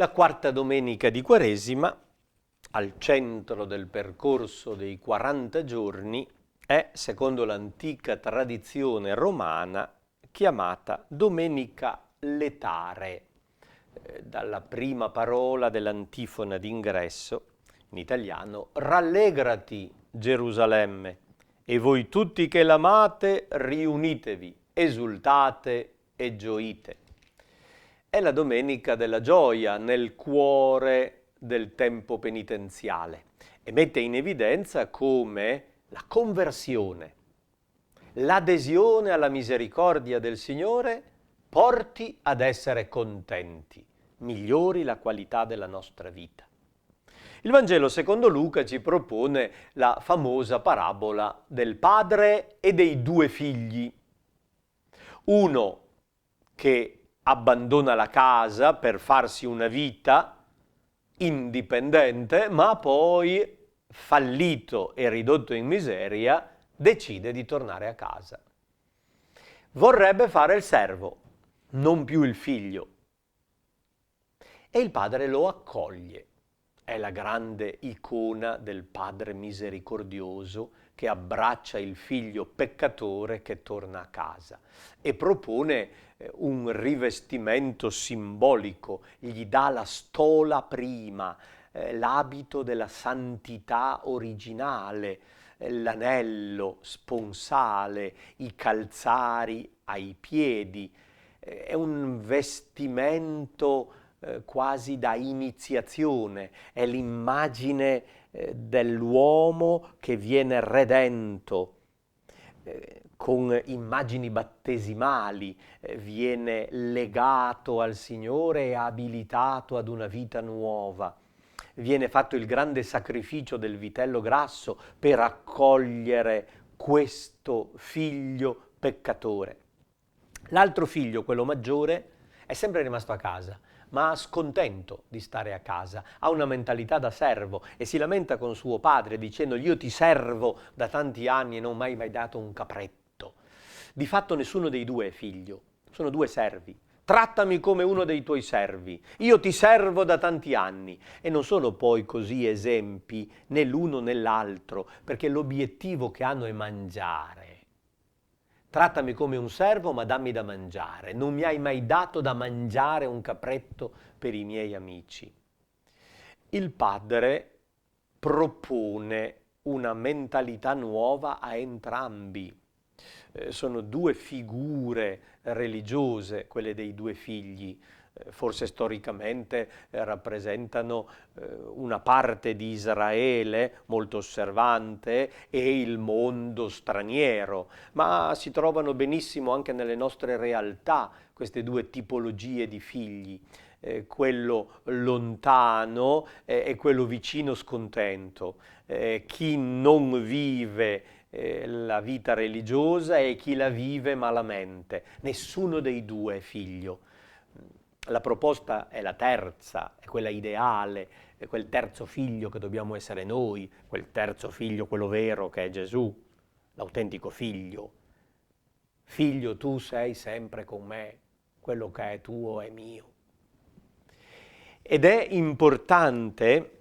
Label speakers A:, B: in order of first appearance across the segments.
A: La quarta domenica di Quaresima, al centro del percorso dei 40 giorni, è, secondo l'antica tradizione romana, chiamata Domenica Letare, dalla prima parola dell'antifona d'ingresso, in italiano: rallegrati, Gerusalemme, e voi tutti che l'amate, riunitevi, esultate e gioite. È la domenica della gioia nel cuore del tempo penitenziale e mette in evidenza come la conversione, l'adesione alla misericordia del Signore porti ad essere contenti, migliori la qualità della nostra vita. Il Vangelo secondo Luca ci propone la famosa parabola del padre e dei due figli. Uno che abbandona la casa per farsi una vita indipendente, ma poi, fallito e ridotto in miseria, decide di tornare a casa. Vorrebbe fare il servo, non più il figlio. E il padre lo accoglie. È la grande icona del padre misericordioso che abbraccia il figlio peccatore che torna a casa e propone un rivestimento simbolico, gli dà la stola prima, l'abito della santità originale, l'anello sponsale, i calzari ai piedi. È un vestimento quasi da iniziazione, è l'immagine dell'uomo che viene redento, con immagini battesimali, viene legato al Signore e abilitato ad una vita nuova. Viene fatto il grande sacrificio del vitello grasso per accogliere questo figlio peccatore. L'altro figlio, quello maggiore, è sempre rimasto a casa, ma scontento di stare a casa, ha una mentalità da servo e si lamenta con suo padre dicendogli: io ti servo da tanti anni e non mi hai mai dato un capretto. Di fatto nessuno dei due è figlio, sono due servi. Trattami come uno dei tuoi servi, io ti servo da tanti anni. E non sono poi così esempi né l'uno né l'altro, perché l'obiettivo che hanno è mangiare. Trattami come un servo, ma dammi da mangiare. Non mi hai mai dato da mangiare un capretto per i miei amici. Il padre propone una mentalità nuova a entrambi. Sono due figure religiose, quelle dei due figli. Forse storicamente rappresentano una parte di Israele molto osservante e il mondo straniero, ma si trovano benissimo anche nelle nostre realtà queste due tipologie di figli, quello lontano e quello vicino scontento, chi non vive la vita religiosa e chi la vive malamente. Nessuno dei due è figlio. La proposta è la terza, è quella ideale, è quel terzo figlio che dobbiamo essere noi, quel terzo figlio, quello vero, che è Gesù, l'autentico figlio. Figlio, tu sei sempre con me, quello che è tuo è mio. Ed è importante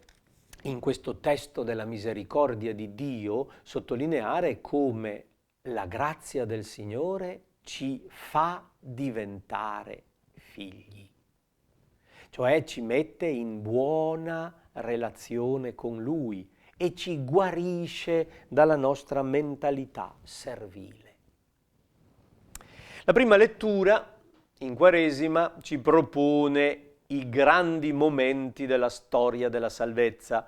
A: in questo testo della misericordia di Dio sottolineare come la grazia del Signore ci fa diventare figli, cioè ci mette in buona relazione con Lui e ci guarisce dalla nostra mentalità servile. La prima lettura in Quaresima ci propone i grandi momenti della storia della salvezza.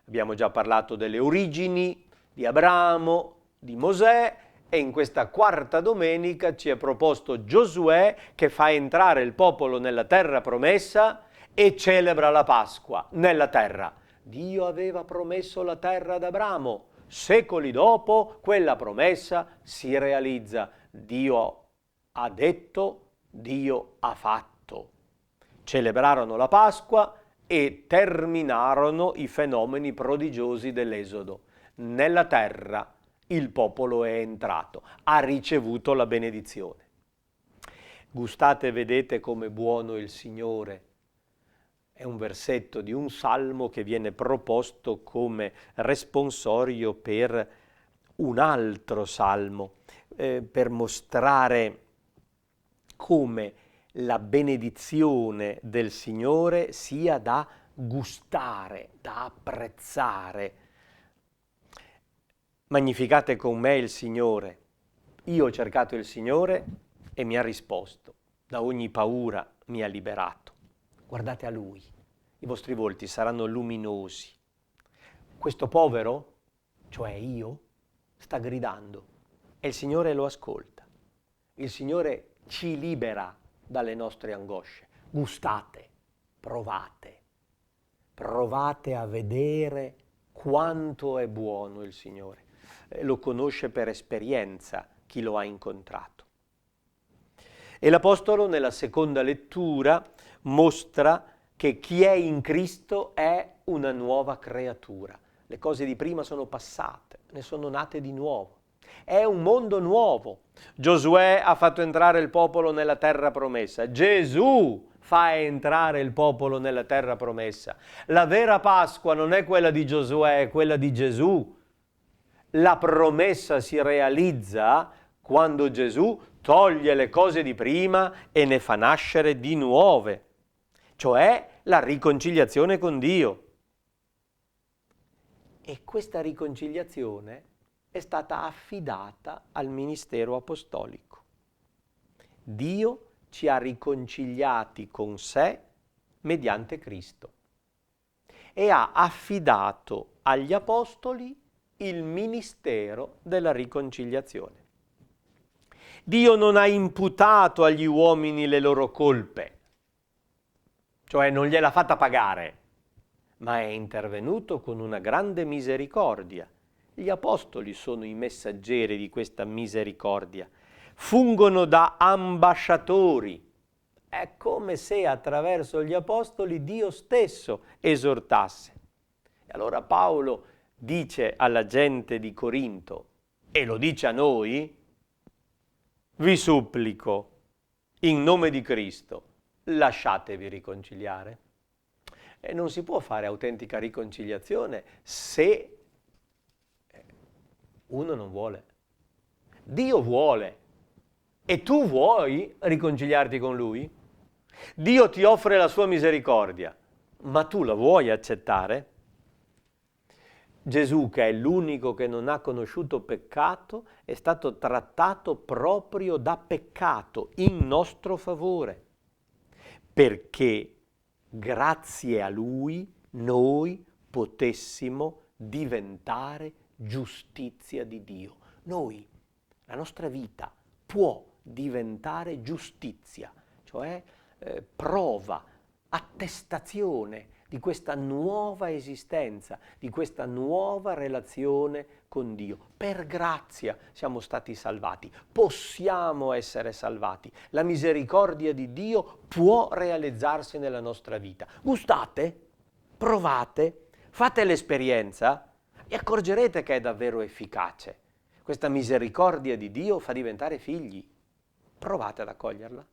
A: Abbiamo già parlato delle origini di Abramo, di Mosè, e in questa quarta domenica ci è proposto Giosuè che fa entrare il popolo nella terra promessa e celebra la Pasqua nella terra. Dio aveva promesso la terra ad Abramo. Secoli dopo quella promessa si realizza. Dio ha detto, Dio ha fatto. Celebrarono la Pasqua e terminarono i fenomeni prodigiosi dell'Esodo. Nella terra il popolo è entrato, ha ricevuto la benedizione. Gustate e vedete come buono il Signore. È un versetto di un salmo che viene proposto come responsorio per un altro salmo, per mostrare come la benedizione del Signore sia da gustare, da apprezzare. Magnificate con me il Signore. Io ho cercato il Signore e mi ha risposto. Da ogni paura mi ha liberato. Guardate a Lui. I vostri volti saranno luminosi. Questo povero, cioè io, sta gridando e il Signore lo ascolta. Il Signore ci libera dalle nostre angosce. Gustate, provate a vedere quanto è buono il Signore. Lo conosce per esperienza chi lo ha incontrato. E l'Apostolo nella seconda lettura mostra che chi è in Cristo è una nuova creatura. Le cose di prima sono passate, ne sono nate di nuovo. È un mondo nuovo. Giosuè ha fatto entrare il popolo nella terra promessa. Gesù fa entrare il popolo nella terra promessa. La vera Pasqua non è quella di Giosuè, è quella di Gesù. La promessa si realizza quando Gesù toglie le cose di prima e ne fa nascere di nuove, cioè la riconciliazione con Dio. E questa riconciliazione è stata affidata al ministero apostolico. Dio ci ha riconciliati con sé mediante Cristo e ha affidato agli apostoli il ministero della riconciliazione. Dio non ha imputato agli uomini le loro colpe, cioè non gliel'ha fatta pagare, ma è intervenuto con una grande misericordia. Gli apostoli sono i messaggeri di questa misericordia, fungono da ambasciatori. È come se attraverso gli apostoli Dio stesso esortasse. E allora Paolo dice alla gente di Corinto, e lo dice a noi, vi supplico, in nome di Cristo, lasciatevi riconciliare. E non si può fare autentica riconciliazione se uno non vuole. Dio vuole. E tu vuoi riconciliarti con Lui? Dio ti offre la sua misericordia, ma tu la vuoi accettare? Gesù, che è l'unico che non ha conosciuto peccato, è stato trattato proprio da peccato in nostro favore, perché grazie a Lui noi potessimo diventare giustizia di Dio. Noi, la nostra vita può diventare giustizia, cioè prova, attestazione di questa nuova esistenza, di questa nuova relazione con Dio. Per grazia siamo stati salvati, possiamo essere salvati. La misericordia di Dio può realizzarsi nella nostra vita. Gustate, provate, fate l'esperienza e accorgerete che è davvero efficace. Questa misericordia di Dio fa diventare figli. Provate ad accoglierla.